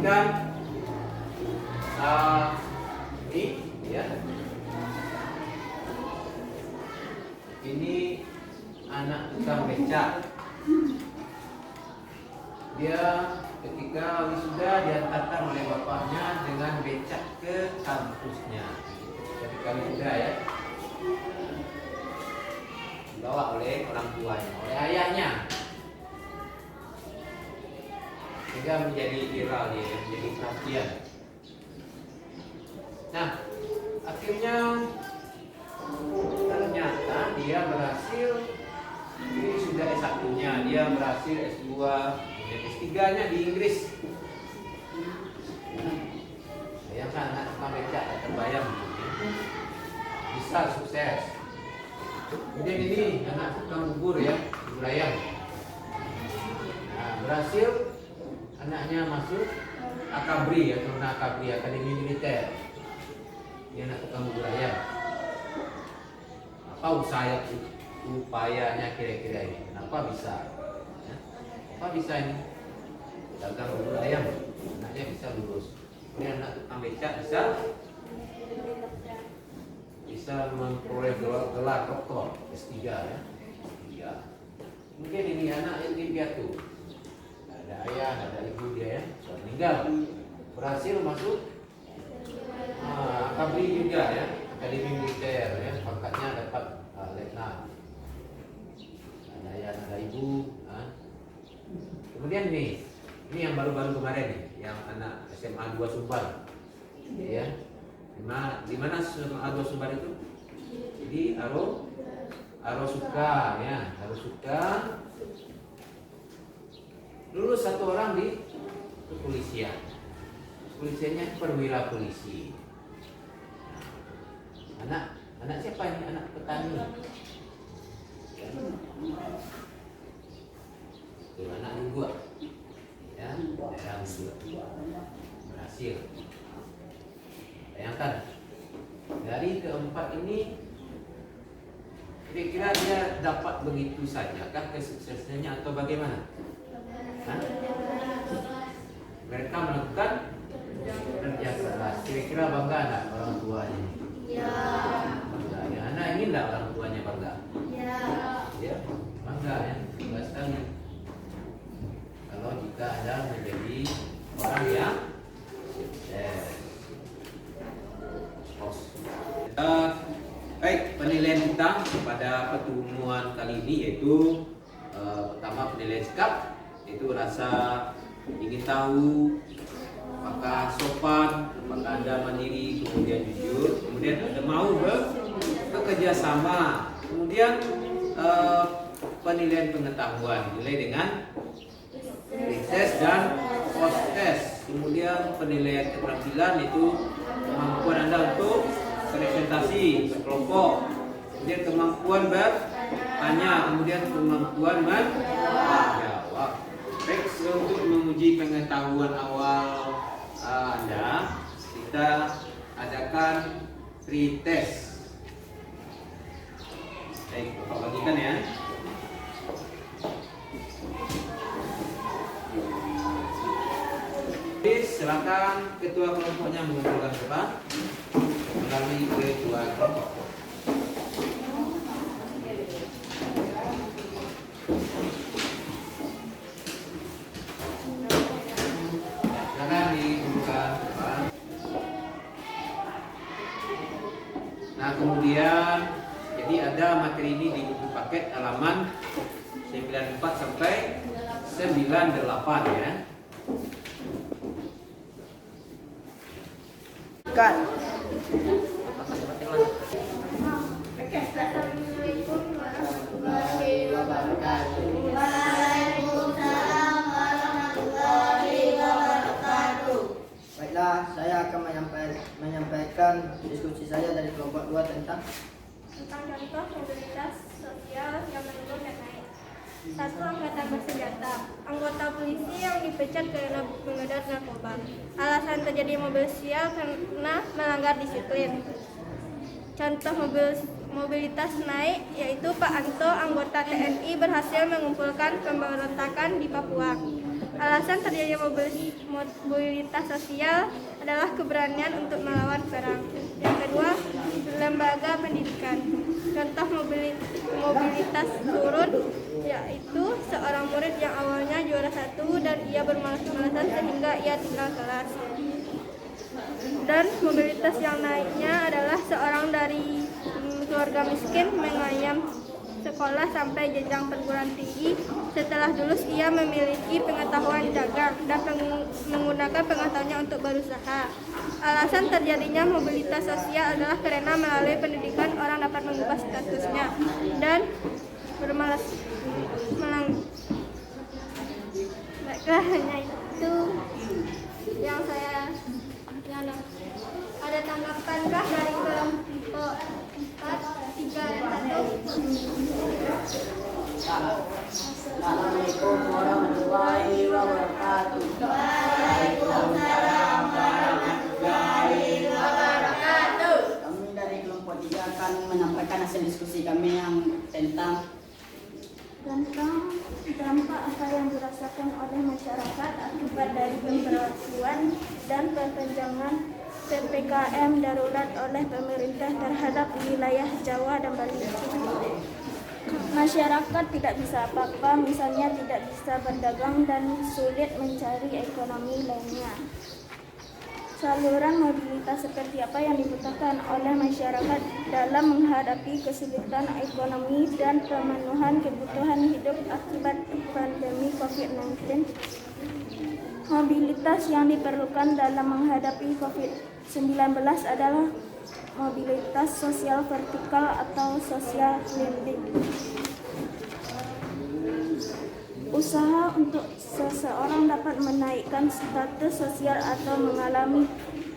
perhatikan ini ya. Ini anak tukang becak. Dia ketika wisuda diantarkan oleh bapaknya dengan becak ke kampusnya. Ketika wisuda ya, dibawa oleh orang tuanya, oleh ayahnya, sehingga menjadi viral ya, menjadi perhatian. Nah, akhirnya ternyata dia berhasil. Ini sudah S1-nya, dia berhasil S2, kemudian S3-nya di Inggris. Bayangkan anak tukang becak, terbayang bisa sukses. Kemudian ini anak tukang bubur ya, bubur ayam. Nah, berhasil anaknya masuk Akabri ya, turun Akabri, Akademi Militer. Ini anak tukang bubur ayam. Apa upayanya kira-kira ini? Kenapa bisa? Ya? Apa bisa ini? Dagang bubur ayam, anaknya bisa lulus. Ini anak tukang becak bisa memperoleh gelar doktor S3 ya. S3. Mungkin ini anak yatim piatu. Ada ayah, ada ibu dia ya, sudah meninggal. Berhasil masuk Akabri juga ya, Akademi Militer ya, pangkatnya dapat letnan. Ada ayah, ada ibu. Kemudian ini yang baru-baru kemarin nih, yang anak SMA 2 Sumbar, ya. Di mana SMA 2 Sumbar itu? Di Arosuka ya, Arosuka. Lulus satu orang di kepolisian. Kepolisiannya perwira polisi. Anak siapa ini? Anak petani. Ya. Itu anak gua. Ya, daerah gua. Berhasil. Bayangkan, dari keempat ini kira-kira dia dapat begitu saja kah kesuksesannya atau bagaimana? Hah? Mereka melakukan kerja keras. Kira-kira bangga enggak orang tuanya? Ya. Bangga. Ya, anak ingin enggak orang tuanya bangga? Ya. Ya, bangga ya, bangga sekali. Kalau jika Anda menjadi orang yang sukses. Baik, penilaian kita pada pertemuan kali ini yaitu pertama penilaian sikap, yaitu rasa ingin tahu, apakah sopan, apakah Anda mandiri, kemudian jujur, kemudian Anda mau bekerja sama, kemudian penilaian pengetahuan, nilai dengan pre-test dan post-test, kemudian penilaian keterampilan itu kemampuan Anda untuk presentasi berkelompok, kemudian kemampuan bertanya, kemudian kemampuan menjawab. Baik, untuk menguji pengetahuan awal Anda, kita adakan pre-test. Baik, Bapak bagikan ya. Silakan ketua kelompoknya mengumpulkan depan melalui ketua kelompok. Silakan dibuka depan. Nah, kemudian jadi ada materi ini di buku paket halaman 94 sampai 98 ya. Kan. Assalamualaikum warahmatullahi wabarakatuh. Waalaikumsalam warahmatullahi wabarakatuh. Baiklah, saya akan menyampaikan diskusi saya dari kelompok 2 tentang contoh mobilitas sosial yang menurun dan naik. 1. Angkatan bersenjata. Anggota polisi yang dipecat karena mengedar narkoba. Alasan terjadi mobil sial karena melanggar disiplin. Contoh mobilitas naik yaitu Pak Anto, anggota TNI berhasil mengumpulkan pemberontakan di Papua. Alasan terjadinya mobilitas sosial adalah keberanian untuk melawan perang. Yang kedua, lembaga pendidikan. Contoh mobilitas turun yaitu seorang murid yang awalnya juara 1 dan ia bermalas-malasan sehingga ia tinggal kelas. Dan mobilitas yang naiknya adalah seorang dari keluarga miskin mengayam sekolah sampai jenjang perguruan tinggi. Setelah lulus ia memiliki pengetahuan dagang dan menggunakan pengetahuannya untuk berusaha. Alasan terjadinya mobilitas sosial adalah karena melalui pendidikan orang dapat mengubah statusnya dan bermalas Baiklah, hanya itu yang saya nyala. Ada tanggapankah dari kelompok 4, 3, dan 1? Assalamualaikum warahmatullahi wabarakatuh. Waalaikumsalam warahmatullahi wabarakatuh. Kami dari kelompok 3 akan menyampaikan hasil diskusi kami yang tentang dampak apa yang dirasakan oleh masyarakat akibat dari pemberlakuan dan perpanjangan PPKM darurat oleh pemerintah terhadap wilayah Jawa dan Bali. Masyarakat tidak bisa apa-apa, misalnya tidak bisa berdagang dan sulit mencari ekonomi lainnya. Saluran mobilitas seperti apa yang dibutuhkan oleh masyarakat dalam menghadapi kesulitan ekonomi dan pemenuhan kebutuhan hidup akibat pandemi COVID-19? Mobilitas yang diperlukan dalam menghadapi COVID-19 adalah mobilitas sosial vertikal atau social lending. Usaha untuk seseorang dapat menaikkan status sosial atau mengalami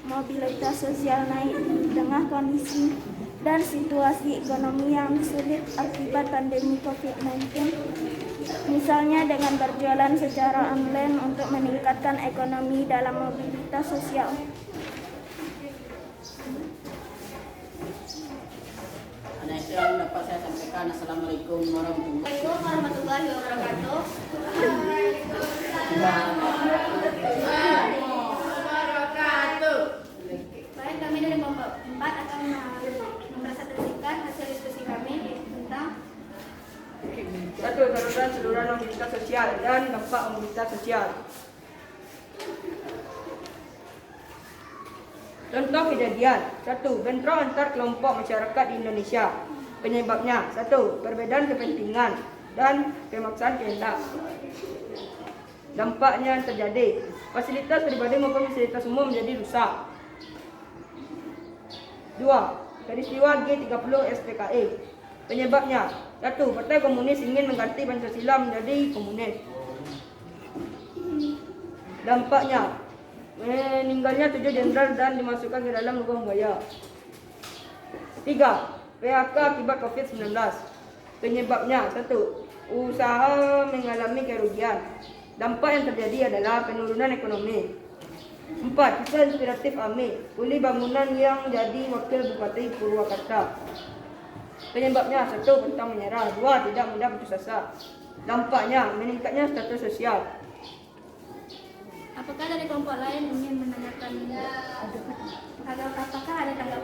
mobilitas sosial naik di tengah kondisi dan situasi ekonomi yang sulit akibat pandemi COVID-19. Misalnya dengan berjualan secara online untuk meningkatkan ekonomi dalam mobilitas sosial. Nah, itu yang dapat saya sampaikan. Assalamualaikum warahmatullahi wabarakatuh. Baik, kami dari kelompok 4 akan mempresentasikan hasil diskusi kami tentang saluran mobilitas sosial dan dampak mobilitas sosial. Contoh kejadian. 1. Bentrok antar kelompok masyarakat di Indonesia. Penyebabnya: 1. Perbedaan kepentingan dan pemaksaan kehendak. Dampaknya terjadi: fasilitas pribadi maupun fasilitas umum menjadi rusak. 2. Peristiwa G30 SPKI. Penyebabnya: 1. Partai Komunis ingin mengganti Pancasila menjadi komunis. Dampaknya: meninggalnya 7 jenderal dan dimasukkan ke dalam lubang buaya. 3. PHK akibat COVID-19. Penyebabnya: 1. Usaha mengalami kerugian. Dampak yang terjadi adalah penurunan ekonomi. 4. Kisah inspiratif Ami, kuli bangunan yang jadi wakil Bupati Purwakarta. Penyebabnya: 1. Pantang menyerah. 2. Tidak mudah putus asa. Dampaknya: meningkatnya status sosial. apakah dari kelompok lain ingin menanyakan apakah ada tanggapan?